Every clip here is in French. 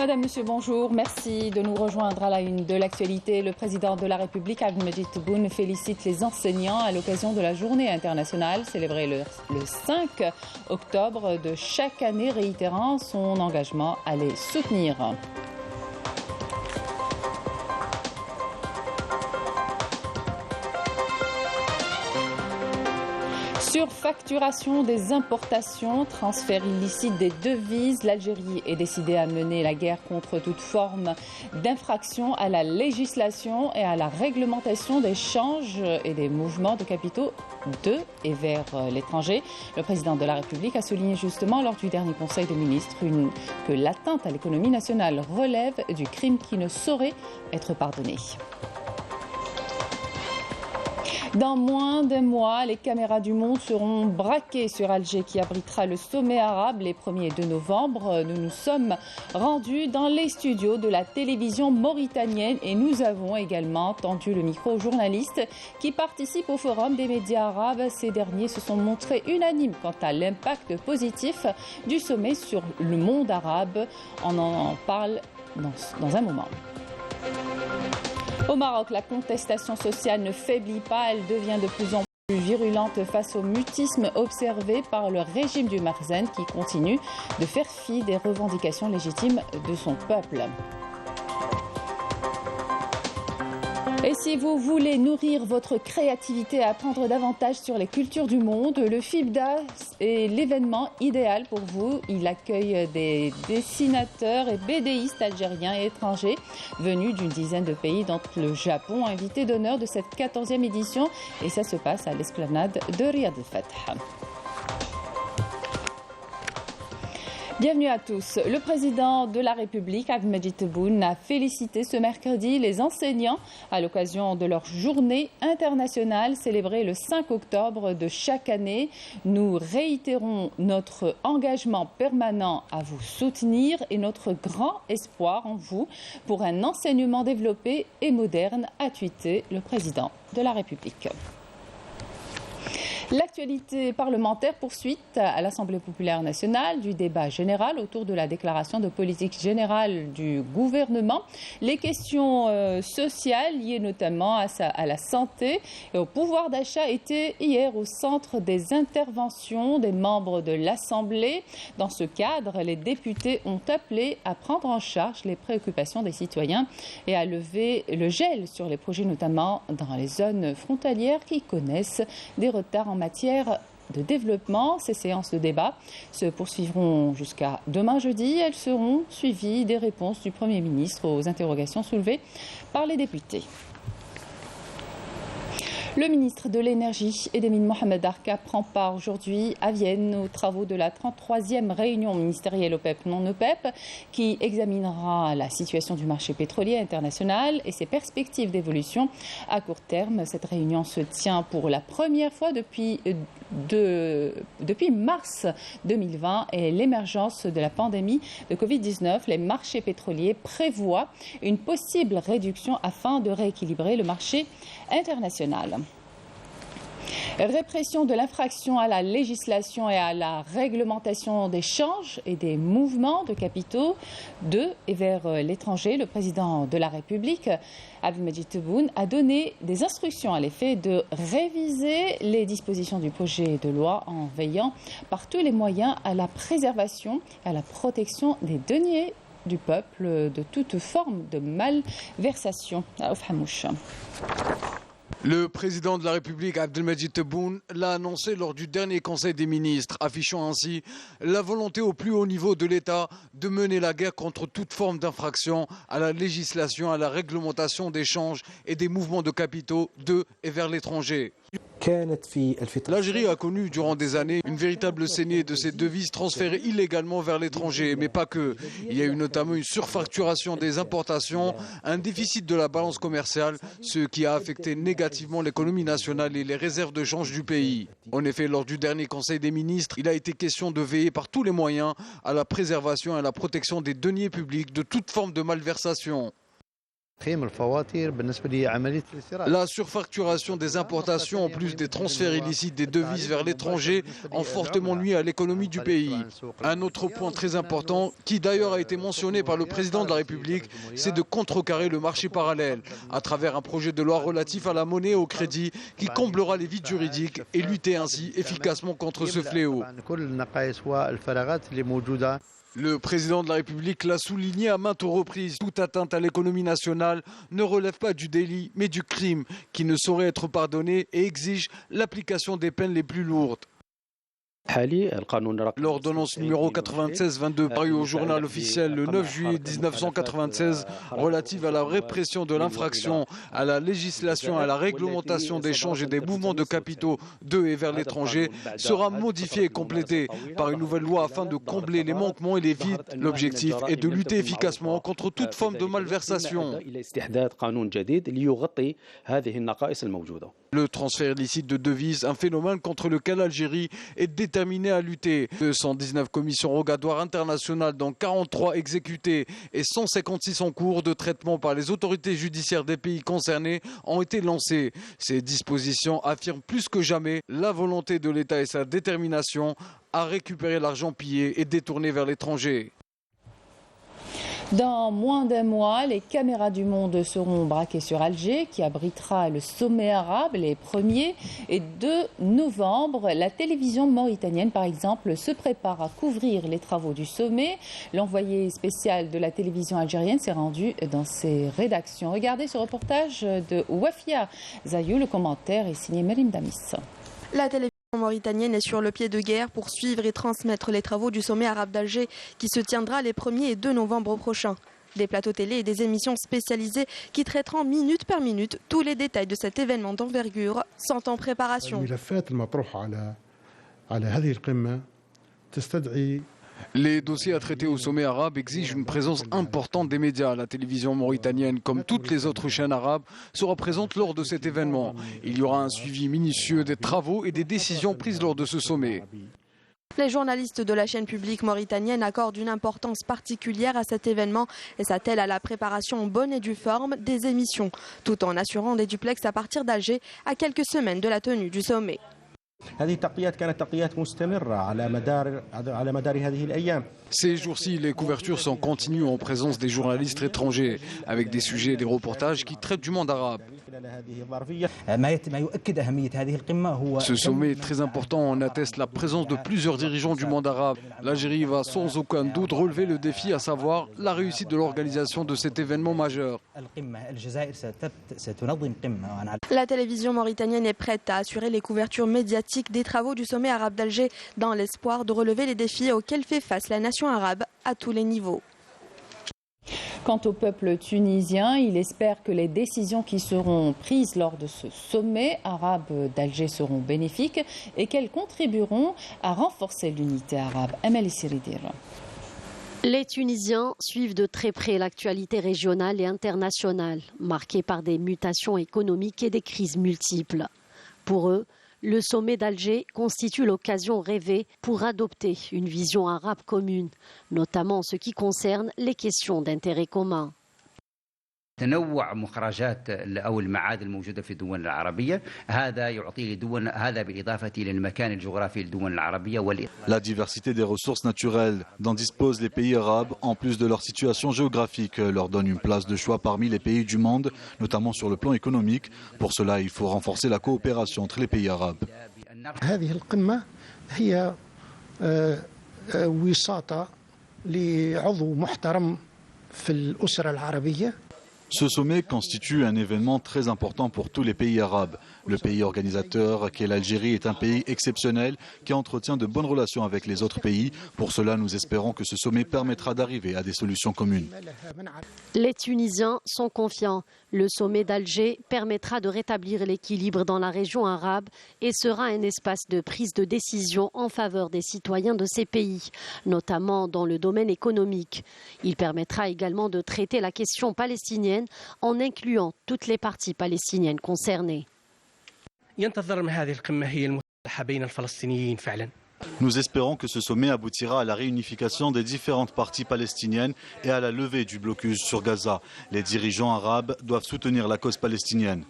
Madame, Monsieur, bonjour. Merci de nous rejoindre à la une de l'actualité. Le président de la République, Abdelmadjid Tebboune, félicite les enseignants à l'occasion de la journée internationale célébrée le 5 octobre de chaque année, réitérant son engagement à les soutenir. Surfacturation des importations, transfert illicite des devises, l'Algérie est décidée à mener la guerre contre toute forme d'infraction à la législation et à la réglementation des changes et des mouvements de capitaux de et vers l'étranger. Le président de la République a souligné justement lors du dernier Conseil des ministres que l'atteinte à l'économie nationale relève du crime qui ne saurait être pardonné. Dans moins d'un mois, les caméras du monde seront braquées sur Alger qui abritera le sommet arabe les 1er et 2 novembre. Nous nous sommes rendus dans les studios de la télévision mauritanienne et nous avons également tendu le micro aux journalistes qui participent au forum des médias arabes. Ces derniers se sont montrés unanimes quant à l'impact positif du sommet sur le monde arabe. On en parle dans un moment. Au Maroc, la contestation sociale ne faiblit pas, elle devient de plus en plus virulente face au mutisme observé par le régime du Makhzen qui continue de faire fi des revendications légitimes de son peuple. Et si vous voulez nourrir votre créativité et apprendre davantage sur les cultures du monde, le FIBDA est l'événement idéal pour vous. Il accueille des dessinateurs et BDistes algériens et étrangers venus d'une dizaine de pays, dont le Japon, invité d'honneur de cette 14e édition. Et ça se passe à l'esplanade de Riyad el-Fath. Bienvenue à tous. Le président de la République, Abdelmadjid Tebboune, a félicité ce mercredi les enseignants à l'occasion de leur journée internationale célébrée le 5 octobre de chaque année. Nous réitérons notre engagement permanent à vous soutenir et notre grand espoir en vous pour un enseignement développé et moderne, a tweeté le président de la République. L'actualité parlementaire poursuit à l'Assemblée populaire nationale du débat général autour de la déclaration de politique générale du gouvernement. Les questions sociales liées notamment à la santé et au pouvoir d'achat étaient hier au centre des interventions des membres de l'Assemblée. Dans ce cadre, les députés ont appelé à prendre en charge les préoccupations des citoyens et à lever le gel sur les projets, notamment dans les zones frontalières qui connaissent des retards en matière de développement. Ces séances de débat se poursuivront jusqu'à demain jeudi. Elles seront suivies des réponses du Premier ministre aux interrogations soulevées par les députés. Le ministre de l'Énergie et des Mines, Mohamed Arka, prend part aujourd'hui à Vienne aux travaux de la 33e réunion ministérielle OPEP-non-OPEP qui examinera la situation du marché pétrolier international et ses perspectives d'évolution à court terme. Cette réunion se tient pour la première fois depuis mars 2020 et l'émergence de la pandémie de Covid-19. Les marchés pétroliers prévoient une possible réduction afin de rééquilibrer le marché international. Répression de l'infraction à la législation et à la réglementation des changes et des mouvements de capitaux de et vers l'étranger. Le président de la République, Abdelmadjid Tebboune, a donné des instructions à l'effet de réviser les dispositions du projet de loi en veillant par tous les moyens à la préservation et à la protection des deniers du peuple de toute forme de malversation. Le président de la République, Abdelmadjid Tebboune, l'a annoncé lors du dernier Conseil des ministres, affichant ainsi la volonté au plus haut niveau de l'État de mener la guerre contre toute forme d'infraction à la législation, à la réglementation des changes et des mouvements de capitaux de et vers l'étranger. L'Algérie a connu durant des années une véritable saignée de ces devises transférées illégalement vers l'étranger, mais pas que. Il y a eu notamment une surfacturation des importations, un déficit de la balance commerciale, ce qui a affecté négativement l'économie nationale et les réserves de change du pays. En effet, lors du dernier Conseil des ministres, il a été question de veiller par tous les moyens à la préservation et à la protection des deniers publics de toute forme de malversation. La surfacturation des importations, en plus des transferts illicites des devises vers l'étranger, ont fortement nuit à l'économie du pays. Un autre point très important, qui d'ailleurs a été mentionné par le président de la République, c'est de contrecarrer le marché parallèle, à travers un projet de loi relatif à la monnaie et au crédit, qui comblera les vides juridiques et lutter ainsi efficacement contre ce fléau. Le président de la République l'a souligné à maintes reprises. Toute atteinte à l'économie nationale ne relève pas du délit, mais du crime, qui ne saurait être pardonné et exige l'application des peines les plus lourdes. L'ordonnance numéro 96-22 parue au journal officiel le 9 juillet 1996 relative à la répression de l'infraction à la législation et à la réglementation d'échange et des mouvements de capitaux de et vers l'étranger sera modifiée et complétée par une nouvelle loi afin de combler les manquements et les vides. L'objectif est de lutter efficacement contre toute forme de malversation. Le transfert illicite de devises, un phénomène contre lequel l'Algérie est déterminée à lutter. 219 commissions rogatoires internationales, dont 43 exécutées et 156 en cours de traitement par les autorités judiciaires des pays concernés, ont été lancées. Ces dispositions affirment plus que jamais la volonté de l'État et sa détermination à récupérer l'argent pillé et détourné vers l'étranger. Dans moins d'un mois, les caméras du monde seront braquées sur Alger, qui abritera le sommet arabe les 1er et 2 novembre. La télévision mauritanienne, par exemple, se prépare à couvrir les travaux du sommet. L'envoyé spécial de la télévision algérienne s'est rendu dans ses rédactions. Regardez ce reportage de Wafia Zayou. Le commentaire est signé Merim Damis. La télévision mauritanienne est sur le pied de guerre pour suivre et transmettre les travaux du sommet arabe d'Alger qui se tiendra les 1er et 2 novembre prochains. Des plateaux télé et des émissions spécialisées qui traiteront minute par minute tous les détails de cet événement d'envergure sont en préparation. Les dossiers à traiter au sommet arabe exigent une présence importante des médias. La télévision mauritanienne, comme toutes les autres chaînes arabes, sera présente lors de cet événement. Il y aura un suivi minutieux des travaux et des décisions prises lors de ce sommet. Les journalistes de la chaîne publique mauritanienne accordent une importance particulière à cet événement et s'attellent à la préparation en bonne et due forme des émissions, tout en assurant des duplex à partir d'Alger à quelques semaines de la tenue du sommet. Ces jours-ci, les couvertures sont continues en présence des journalistes étrangers, avec des sujets et des reportages qui traitent du monde arabe. Ce sommet est très important, on atteste la présence de plusieurs dirigeants du monde arabe. L'Algérie va sans aucun doute relever le défi, à savoir la réussite de l'organisation de cet événement majeur. La télévision mauritanienne est prête à assurer les couvertures médiatiques des travaux du sommet arabe d'Alger dans l'espoir de relever les défis auxquels fait face la nation arabe à tous les niveaux. Quant au peuple tunisien, il espère que les décisions qui seront prises lors de ce sommet arabe d'Alger seront bénéfiques et qu'elles contribueront à renforcer l'unité arabe. Emel Siridir. Les Tunisiens suivent de très près l'actualité régionale et internationale, marquée par des mutations économiques et des crises multiples. Pour eux, le sommet d'Alger constitue l'occasion rêvée pour adopter une vision arabe commune, notamment en ce qui concerne les questions d'intérêt commun. تنوع مخرجات أو المعادن الموجودة في الدول العربية هذا يعطي لدول هذا بالإضافة إلى المكان الجغرافي للدول العربية. La diversité des ressources naturelles dont disposent les pays arabes, en plus de leur situation géographique, leur donne une place de choix parmi les pays du monde, notamment sur le plan économique. Pour cela, il faut renforcer la coopération entre les pays arabes. هذه القمة هي وساطة لعضو محترم في الأسرة العربية. Ce sommet constitue un événement très important pour tous les pays arabes. Le pays organisateur, qu'est l'Algérie, est un pays exceptionnel qui entretient de bonnes relations avec les autres pays. Pour cela, nous espérons que ce sommet permettra d'arriver à des solutions communes. Les Tunisiens sont confiants. Le sommet d'Alger permettra de rétablir l'équilibre dans la région arabe et sera un espace de prise de décision en faveur des citoyens de ces pays, notamment dans le domaine économique. Il permettra également de traiter la question palestinienne en incluant toutes les parties palestiniennes concernées. ينتظر من هذه القمة هي المصالحة بين الفلسطينيين فعلا Nous espérons que ce sommet aboutira à la réunification des différentes parties palestiniennes et à la levée du blocus sur Gaza. Les dirigeants arabes doivent soutenir la cause palestinienne.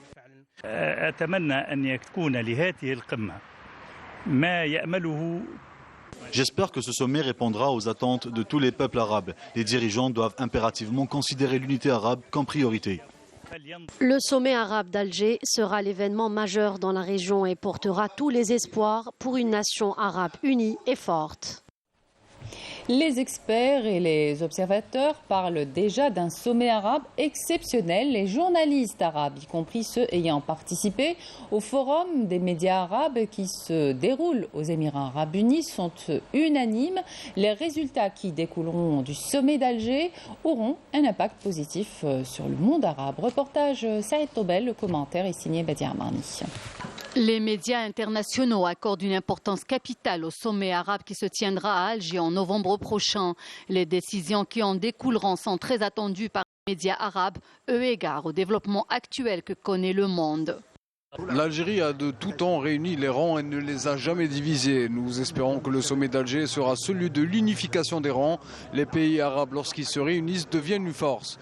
J'espère que ce sommet répondra aux attentes de tous les peuples arabes. Les dirigeants doivent impérativement considérer l'unité arabe comme priorité. Le sommet arabe d'Alger sera l'événement majeur dans la région et portera tous les espoirs pour une nation arabe unie et forte. Les experts et les observateurs parlent déjà d'un sommet arabe exceptionnel. Les journalistes arabes, y compris ceux ayant participé au forum des médias arabes qui se déroule aux Émirats arabes unis, sont unanimes. Les résultats qui découleront du sommet d'Alger auront un impact positif sur le monde arabe. Reportage Saïd Tobel, le commentaire est signé Badia Armani. Les médias internationaux accordent une importance capitale au sommet arabe qui se tiendra à Alger en novembre prochain. Les décisions qui en découleront sont très attendues par les médias arabes, eu égard au développement actuel que connaît le monde. L'Algérie a de tout temps réuni les rangs et ne les a jamais divisés. Nous espérons que le sommet d'Alger sera celui de l'unification des rangs. Les pays arabes, lorsqu'ils se réunissent, deviennent une force.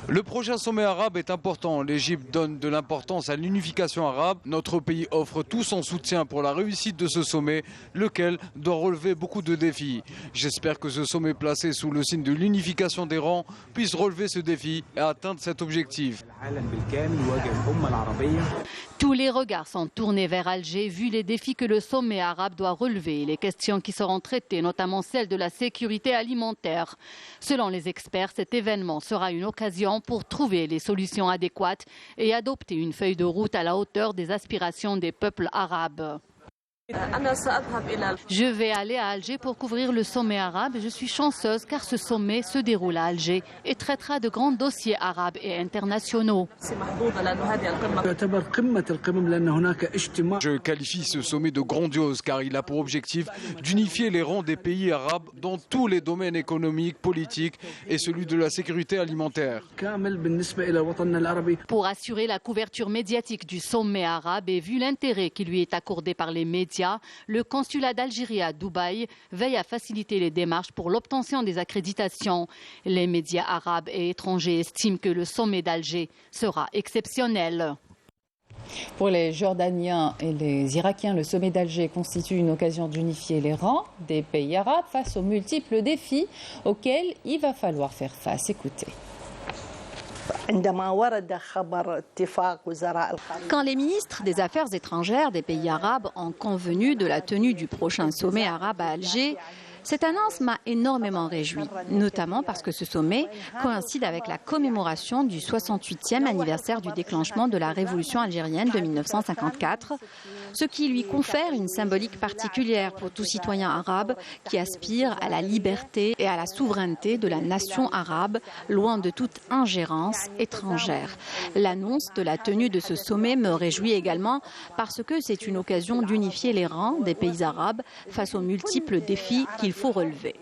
Le prochain sommet arabe est important. L'Égypte donne de l'importance à l'unification arabe. Notre pays offre tout son soutien pour la réussite de ce sommet, lequel doit relever beaucoup de défis. J'espère que ce sommet placé sous le signe de l'unification des rangs puisse relever ce défi et atteindre cet objectif. Tous les regards sont tournés vers Alger vu les défis que le sommet arabe doit relever et les questions qui seront traitées, notamment celle de la sécurité alimentaire. Selon les experts, cet événement sera une occasion pour trouver les solutions adéquates et adopter une feuille de route à la hauteur des aspirations des peuples arabes. Je vais aller à Alger pour couvrir le sommet arabe. Je suis chanceuse car ce sommet se déroule à Alger et traitera de grands dossiers arabes et internationaux. Je qualifie ce sommet de grandiose car il a pour objectif d'unifier les rangs des pays arabes dans tous les domaines économiques, politiques et celui de la sécurité alimentaire. Pour assurer la couverture médiatique du sommet arabe et vu l'intérêt qui lui est accordé par les médias, le consulat d'Algérie à Dubaï veille à faciliter les démarches pour l'obtention des accréditations. Les médias arabes et étrangers estiment que le sommet d'Alger sera exceptionnel. Pour les Jordaniens et les Irakiens, le sommet d'Alger constitue une occasion d'unifier les rangs des pays arabes face aux multiples défis auxquels il va falloir faire face. Écoutez. Quand les ministres des Affaires étrangères des pays arabes ont convenu de la tenue du prochain sommet arabe à Alger, cette annonce m'a énormément réjoui, notamment parce que ce sommet coïncide avec la commémoration du 68e anniversaire du déclenchement de la révolution algérienne de 1954, ce qui lui confère une symbolique particulière pour tout citoyen arabe qui aspire à la liberté et à la souveraineté de la nation arabe, loin de toute ingérence étrangère. L'annonce de la tenue de ce sommet me réjouit également parce que c'est une occasion d'unifier les rangs des pays arabes face aux multiples défis qu'il faut relever.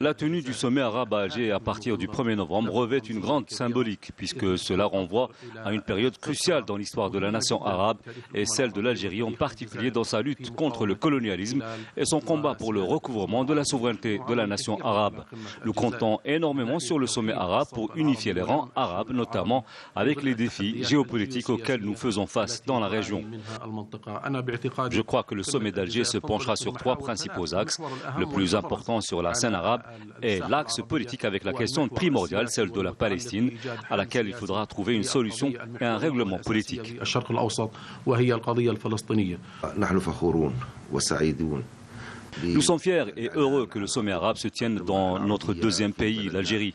La tenue du sommet arabe à Alger à partir du 1er novembre revêt une grande symbolique puisque cela renvoie à une période cruciale dans l'histoire de la nation arabe et celle de l'Algérie en particulier dans sa lutte contre le colonialisme et son combat pour le recouvrement de la souveraineté de la nation arabe. Nous comptons énormément sur le sommet arabe pour unifier les rangs arabes, notamment avec les défis géopolitiques auxquels nous faisons face dans la région. Je crois que le sommet d'Alger se penchera sur trois principaux axes. Le plus important sur la scène arabe est l'axe politique avec la question primordiale, celle de la Palestine, à laquelle il faudra trouver une solution et un règlement politique. Nous sommes fiers et heureux que le sommet arabe se tienne dans notre deuxième pays, l'Algérie.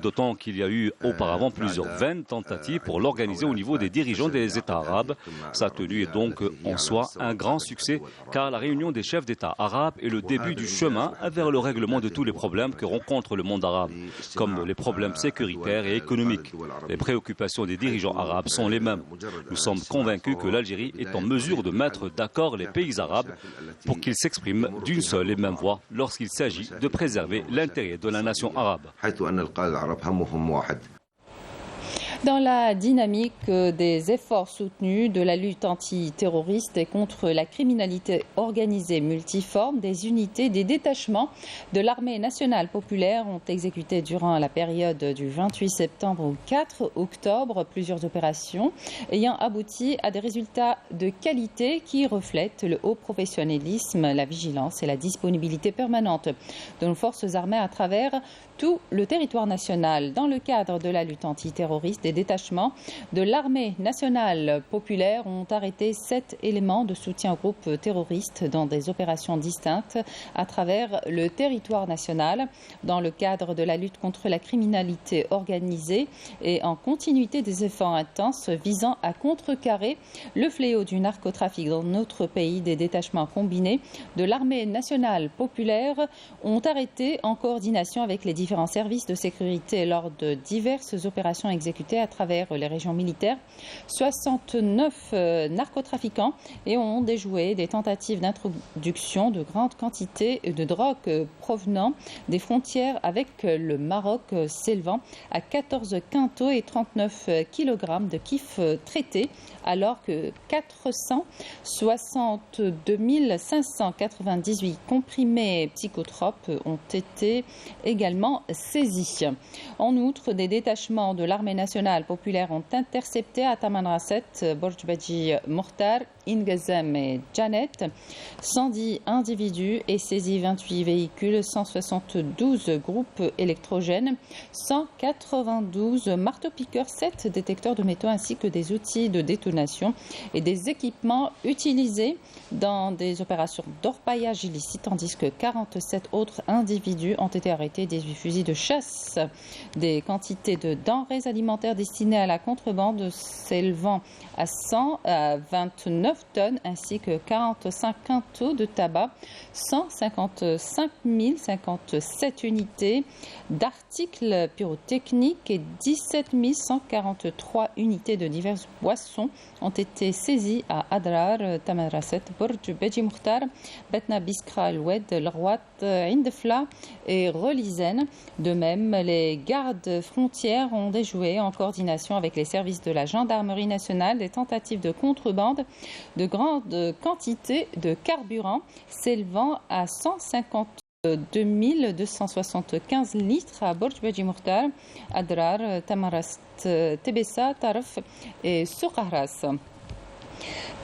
D'autant qu'il y a eu auparavant plusieurs vaines tentatives pour l'organiser au niveau des dirigeants des États arabes. Sa tenue est donc en soi un grand succès car la réunion des chefs d'État arabes est le début du chemin vers le règlement de tous les problèmes que rencontre le monde arabe, comme les problèmes sécuritaires et économiques. Les préoccupations des dirigeants arabes sont les mêmes. Nous sommes convaincus que l'Algérie est en mesure de mettre d'accord les pays arabes pour qu'ils s'expriment d'une seule et même voix lorsqu'il s'agit de préserver l'intérêt de la nation arabe. Dans la dynamique des efforts soutenus de la lutte antiterroriste et contre la criminalité organisée multiforme, des unités des détachements de l'armée nationale populaire ont exécuté durant la période du 28 septembre au 4 octobre plusieurs opérations ayant abouti à des résultats de qualité qui reflètent le haut professionnalisme, la vigilance et la disponibilité permanente de nos forces armées à travers tout le territoire national. Dans le cadre de la lutte antiterroriste, des détachements de l'armée nationale populaire ont arrêté 7 éléments de soutien aux groupes terroristes dans des opérations distinctes à travers le territoire national. Dans le cadre de la lutte contre la criminalité organisée et en continuité des efforts intenses visant à contrecarrer le fléau du narcotrafic dans notre pays, des détachements combinés de l'armée nationale populaire ont arrêté en coordination avec les différents services de sécurité lors de diverses opérations exécutées à travers les régions militaires 69 narcotrafiquants et ont déjoué des tentatives d'introduction de grandes quantités de drogue provenant des frontières avec le Maroc, s'élevant à 14 quintaux et 39 kg de kiff traités, alors que 462 598 comprimés psychotropes ont été également saisis. En outre, des détachements de l'armée nationale populaire ont intercepté à Tamanrasset, Borj Badji Mokhtar, Ingazem et Janet 110 individus et saisi 28 véhicules, 172 groupes électrogènes, 192 marteaux-piqueurs, 7 détecteurs de métaux ainsi que des outils de détonation et des équipements utilisés dans des opérations d'orpaillage illicite, tandis que 47 autres individus ont été arrêtés, 18 fusils de chasse, des quantités de denrées alimentaires destinées à la contrebande s'élevant à 129 tonnes ainsi que 45 quintaux de tabac, 155 057 unités d'articles pyrotechniques et 17 143 unités de diverses boissons ont été saisies à Adrar, Tamanrasset, Borj Badji Mokhtar, Betna Biskra El-Oued, L'Rouat, Indefla et Relizen. De même, les gardes frontières ont déjoué en coordination avec les services de la gendarmerie nationale des tentatives de contrebande de grandes quantités de carburant s'élevant à 152 275 litres à Borj Badji Mokhtar, Adrar, Tamanrasset, Tebessa, Tarf et Soukharas.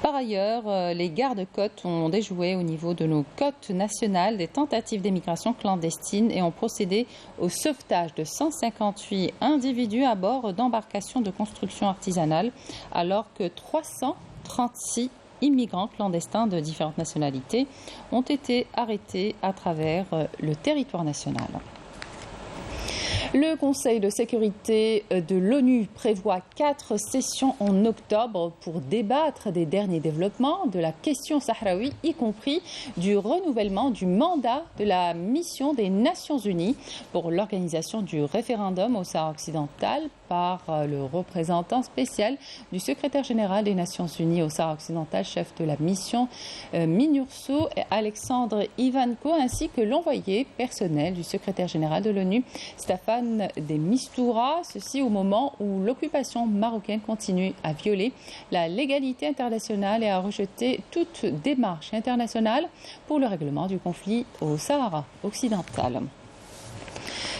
Par ailleurs, les gardes-côtes ont déjoué au niveau de nos côtes nationales des tentatives d'émigration clandestine et ont procédé au sauvetage de 158 individus à bord d'embarcations de construction artisanale, alors que 336 immigrants clandestins de différentes nationalités ont été arrêtés à travers le territoire national. Le Conseil de sécurité de l'ONU prévoit 4 sessions en octobre pour débattre des derniers développements de la question sahraoui, y compris du renouvellement du mandat de la mission des Nations Unies pour l'organisation du référendum au Sahara occidental par le représentant spécial du secrétaire général des Nations Unies au Sahara occidental, chef de la mission MINURSO, Alexandre Ivanko, ainsi que l'envoyé personnel du secrétaire général de l'ONU, Staffan de Mistura, ceci au moment où l'occupation marocaine continue à violer la légalité internationale et à rejeter toute démarche internationale pour le règlement du conflit au Sahara occidental.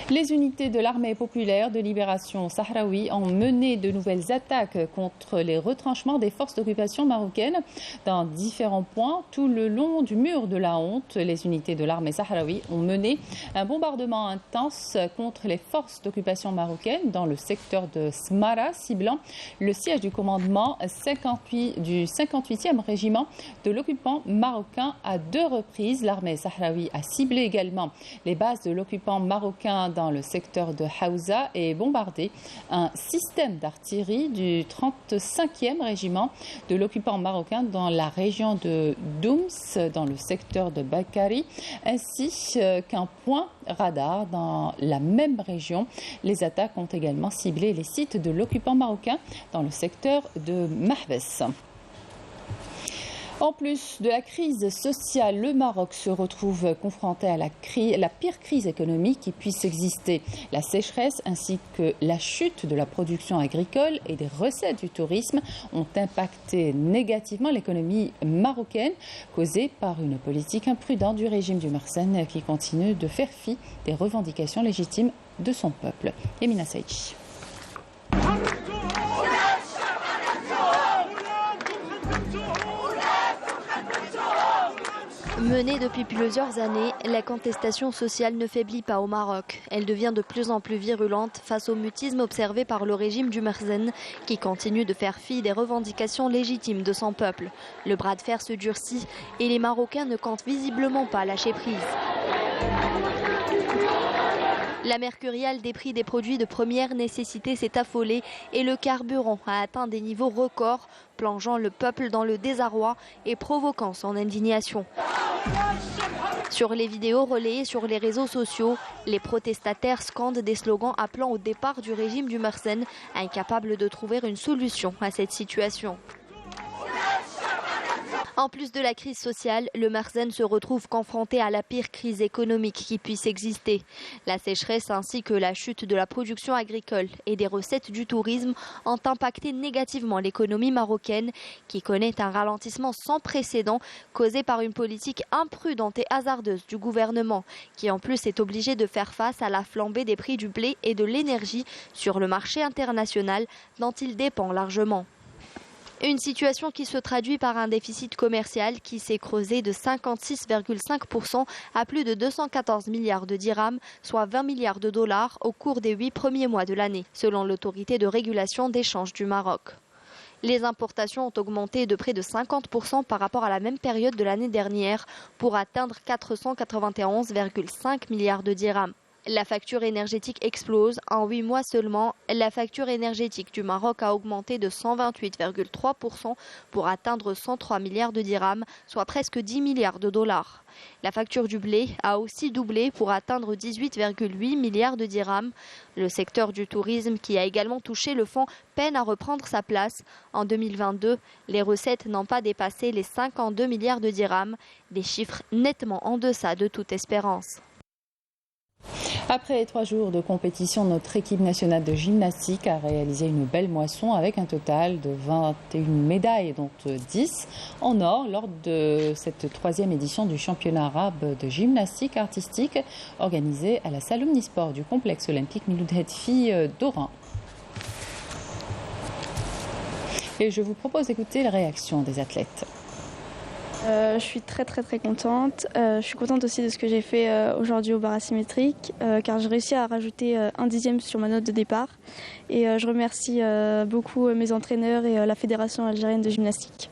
Les unités de l'armée populaire de libération sahraoui ont mené de nouvelles attaques contre les retranchements des forces d'occupation marocaines dans différents points tout le long du mur de la honte. Les unités de l'armée sahraoui ont mené un bombardement intense contre les forces d'occupation marocaines dans le secteur de Smara, ciblant le siège du commandement 58 du 58e régiment de l'occupant marocain à 2 reprises. L'armée sahraoui a ciblé également les bases de l'occupant marocain dans le secteur de Haouza et bombardé un système d'artillerie du 35e régiment de l'occupant marocain dans la région de Doums, dans le secteur de Bakari, ainsi qu'un point radar dans la même région. Les attaques ont également ciblé les sites de l'occupant marocain dans le secteur de Mahbes. En plus de la crise sociale, le Maroc se retrouve confronté à la pire crise économique qui puisse exister. La sécheresse ainsi que la chute de la production agricole et des recettes du tourisme ont impacté négativement l'économie marocaine, causée par une politique imprudente du régime du Mersenne qui continue de faire fi des revendications légitimes de son peuple. Emina Saïchi. Menée depuis plusieurs années, la contestation sociale ne faiblit pas au Maroc. Elle devient de plus en plus virulente face au mutisme observé par le régime du Mersenne qui continue de faire fi des revendications légitimes de son peuple. Le bras de fer se durcit et les Marocains ne comptent visiblement pas lâcher prise. La mercuriale des prix des produits de première nécessité s'est affolée et le carburant a atteint des niveaux records, plongeant le peuple dans le désarroi et provoquant son indignation. Sur les vidéos relayées sur les réseaux sociaux, les protestataires scandent des slogans appelant au départ du régime du Mersenne, incapable de trouver une solution à cette situation. En plus de la crise sociale, le Mersenne se retrouve confronté à la pire crise économique qui puisse exister. La sécheresse ainsi que la chute de la production agricole et des recettes du tourisme ont impacté négativement l'économie marocaine qui connaît un ralentissement sans précédent causé par une politique imprudente et hasardeuse du gouvernement qui en plus est obligé de faire face à la flambée des prix du blé et de l'énergie sur le marché international dont il dépend largement. Une situation qui se traduit par un déficit commercial qui s'est creusé de 56,5% à plus de 214 milliards de dirhams, soit 20 milliards de dollars au cours des 8 premiers mois de l'année, selon l'autorité de régulation d'échange du Maroc. Les importations ont augmenté de près de 50% par rapport à la même période de l'année dernière pour atteindre 491,5 milliards de dirhams. La facture énergétique explose. En 8 mois seulement, la facture énergétique du Maroc a augmenté de 128,3% pour atteindre 103 milliards de dirhams, soit presque 10 milliards de dollars. La facture du blé a aussi doublé pour atteindre 18,8 milliards de dirhams. Le secteur du tourisme, qui a également touché le fond, peine à reprendre sa place. En 2022, les recettes n'ont pas dépassé les 52 milliards de dirhams, des chiffres nettement en deçà de toute espérance. Après 3 jours de compétition, notre équipe nationale de gymnastique a réalisé une belle moisson avec un total de 21 médailles, dont 10 en or, lors de cette 3e édition du championnat arabe de gymnastique artistique organisé à la salle omnisport du complexe olympique Miloud Hedfi d'Oran. Et je vous propose d'écouter les réactions des athlètes. Je suis très contente. Je suis contente aussi de ce que j'ai fait aujourd'hui au bar asymétrique car j'ai réussi à rajouter 1 dixième sur ma note de départ. Et je remercie beaucoup mes entraîneurs et la Fédération algérienne de gymnastique.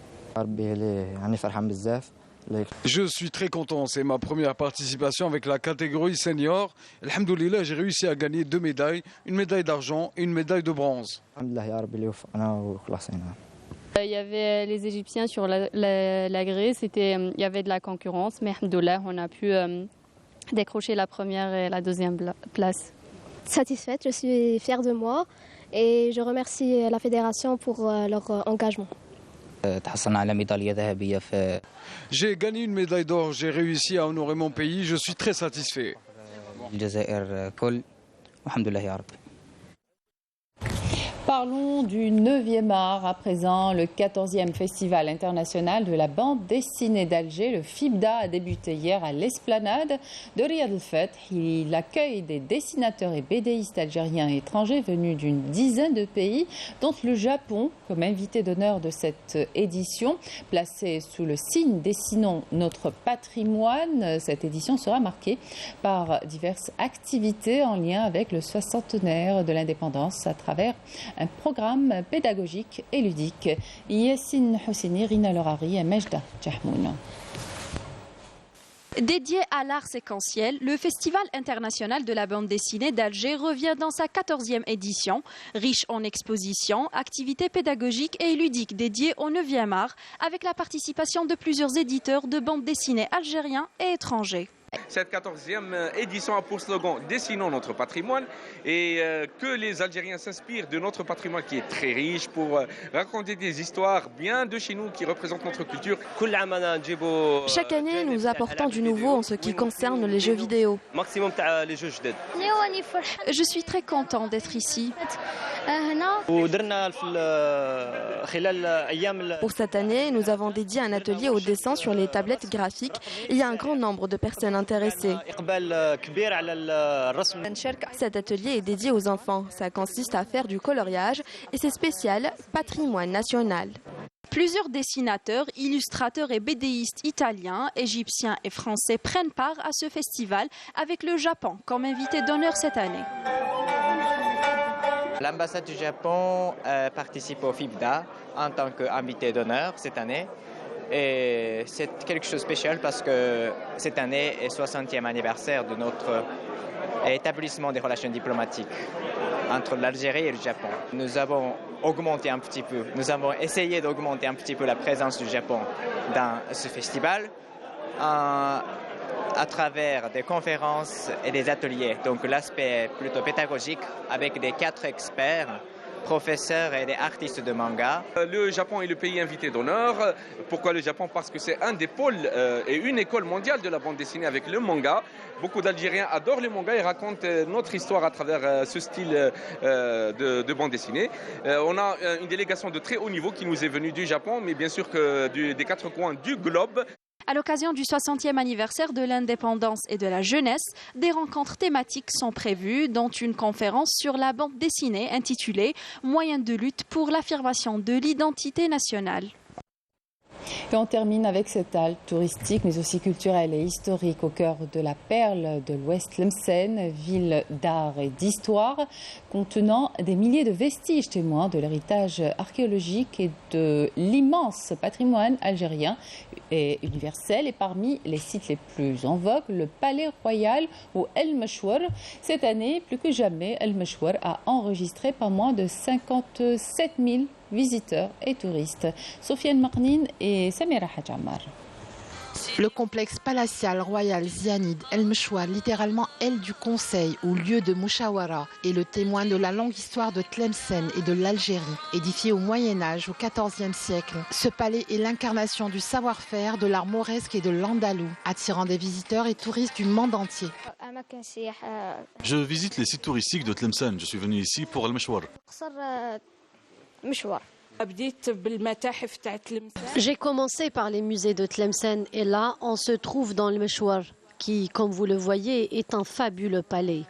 Je suis très content, c'est ma première participation avec la catégorie senior. Alhamdoulilah, j'ai réussi à gagner 2 médailles, une médaille d'argent et une médaille de bronze. Il y avait les Égyptiens sur la grille, il y avait de la concurrence, mais alhamdoulilah, on a pu décrocher la première et la deuxième place. Satisfaite, je suis fière de moi et je remercie la fédération pour leur engagement. J'ai gagné une médaille d'or, j'ai réussi à honorer mon pays, je suis très satisfait. Parlons du 9e art à présent. Le 14e Festival international de la bande dessinée d'Alger, le FIBDA, a débuté hier à l'esplanade de Riyad El Fath. Il accueille des dessinateurs et BDistes algériens et étrangers venus d'une dizaine de pays, dont le Japon, comme invité d'honneur de cette édition. Placée sous le signe Dessinons notre patrimoine, cette édition sera marquée par diverses activités en lien avec le 60e de l'indépendance à travers un programme pédagogique et ludique. Yassine Hosseini, Rina Lorari et Mejda Jahmoun. Dédié à l'art séquentiel, le Festival international de la bande dessinée d'Alger revient dans sa 14e édition, riche en expositions, activités pédagogiques et ludiques dédiées au 9e art, avec la participation de plusieurs éditeurs de bande dessinée algériens et étrangers. Cette 14e édition a pour slogan « Dessinons notre patrimoine » et que les Algériens s'inspirent de notre patrimoine qui est très riche pour raconter des histoires bien de chez nous qui représentent notre culture. Chaque année, nous apportons du nouveau en ce qui concerne les jeux vidéo. Je suis très content d'être ici. Pour cette année, nous avons dédié un atelier au dessin sur les tablettes graphiques. Il y a un grand nombre de personnes intéressées. Cet atelier est dédié aux enfants. Ça consiste à faire du coloriage et c'est spécial patrimoine national. Plusieurs dessinateurs, illustrateurs et BDistes italiens, égyptiens et français prennent part à ce festival avec le Japon comme invité d'honneur cette année. L'ambassade du Japon participe au FIBDA en tant qu'invité d'honneur cette année. Et c'est quelque chose de spécial parce que cette année est le 60e anniversaire de notre établissement des relations diplomatiques entre l'Algérie et le Japon. Nous avons augmenté un petit peu, nous avons essayé d'augmenter un petit peu la présence du Japon dans ce festival à travers des conférences et des ateliers. Donc l'aspect plutôt pédagogique avec des 4 experts, professeurs et des artistes de manga. Le Japon est le pays invité d'honneur. Pourquoi le Japon? Parce que c'est un des pôles et une école mondiale de la bande dessinée avec le manga. Beaucoup d'Algériens adorent le manga et racontent notre histoire à travers ce style de bande dessinée. On a une délégation de très haut niveau qui nous est venue du Japon, mais bien sûr que des 4 coins du globe. À l'occasion du 60e anniversaire de l'indépendance et de la jeunesse, des rencontres thématiques sont prévues, dont une conférence sur la bande dessinée intitulée « Moyens de lutte pour l'affirmation de l'identité nationale ». Et on termine avec cette halte touristique, mais aussi culturelle et historique au cœur de la perle de l'Ouest Tlemcen, ville d'art et d'histoire, contenant des milliers de vestiges témoins de l'héritage archéologique et de l'immense patrimoine algérien et universel. Et parmi les sites les plus en vogue, le Palais Royal ou El Mechouar. Cette année, plus que jamais, El Mechouar a enregistré pas moins de 57 000 visiteurs et touristes. Sofiane Marnine et Samira Hadjamar. Le complexe palatial royal Zianid El Mechouar, littéralement aile du conseil ou lieu de Mouchawara, est le témoin de la longue histoire de Tlemcen et de l'Algérie. Édifié au Moyen-Âge, au XIVe siècle, ce palais est l'incarnation du savoir-faire, de l'art mauresque et de l'andalou, attirant des visiteurs et touristes du monde entier. Je visite les sites touristiques de Tlemcen. Je suis venu ici pour El Mechouar. J'ai commencé par les musées de Tlemcen et là, on se trouve dans le Mechouar, qui, comme vous le voyez, est un fabuleux palais.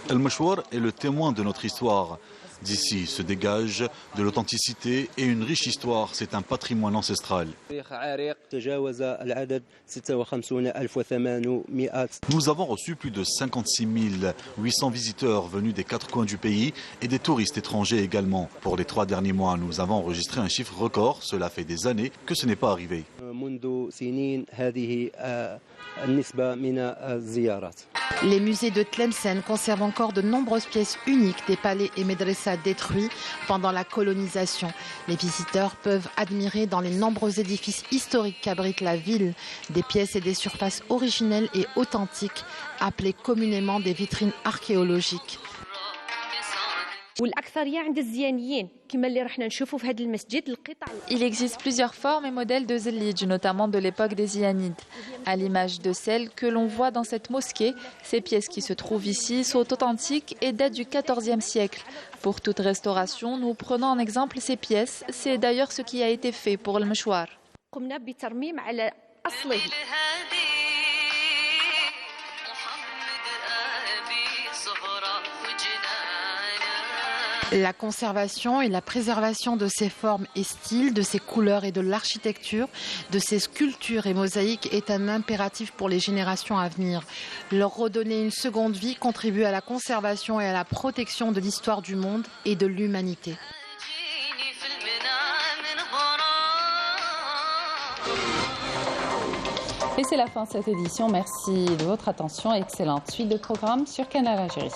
El Mechouar est le témoin de notre histoire. D'ici se dégage de l'authenticité et une riche histoire. C'est un patrimoine ancestral. Nous avons reçu plus de 56 800 visiteurs venus des 4 coins du pays et des touristes étrangers également. Pour les 3 derniers mois, nous avons enregistré un chiffre record. Cela fait des années que ce n'est pas arrivé. Les musées de Tlemcen conservent encore de nombreuses pièces uniques des palais et médressas détruits pendant la colonisation. Les visiteurs peuvent admirer dans les nombreux édifices historiques qu'abrite la ville des pièces et des surfaces originelles et authentiques, appelées communément des vitrines archéologiques. Il existe plusieurs formes et modèles de Zellij, notamment de l'époque des Zianides. À l'image de celles que l'on voit dans cette mosquée, ces pièces qui se trouvent ici sont authentiques et datent du XIVe siècle. Pour toute restauration, nous prenons en exemple ces pièces. C'est d'ailleurs ce qui a été fait pour le Mechouar. La conservation et la préservation de ces formes et styles, de ces couleurs et de l'architecture, de ces sculptures et mosaïques est un impératif pour les générations à venir. Leur redonner une seconde vie contribue à la conservation et à la protection de l'histoire du monde et de l'humanité. Et c'est la fin de cette édition. Merci de votre attention et excellente suite de programmes sur Canal Algérie.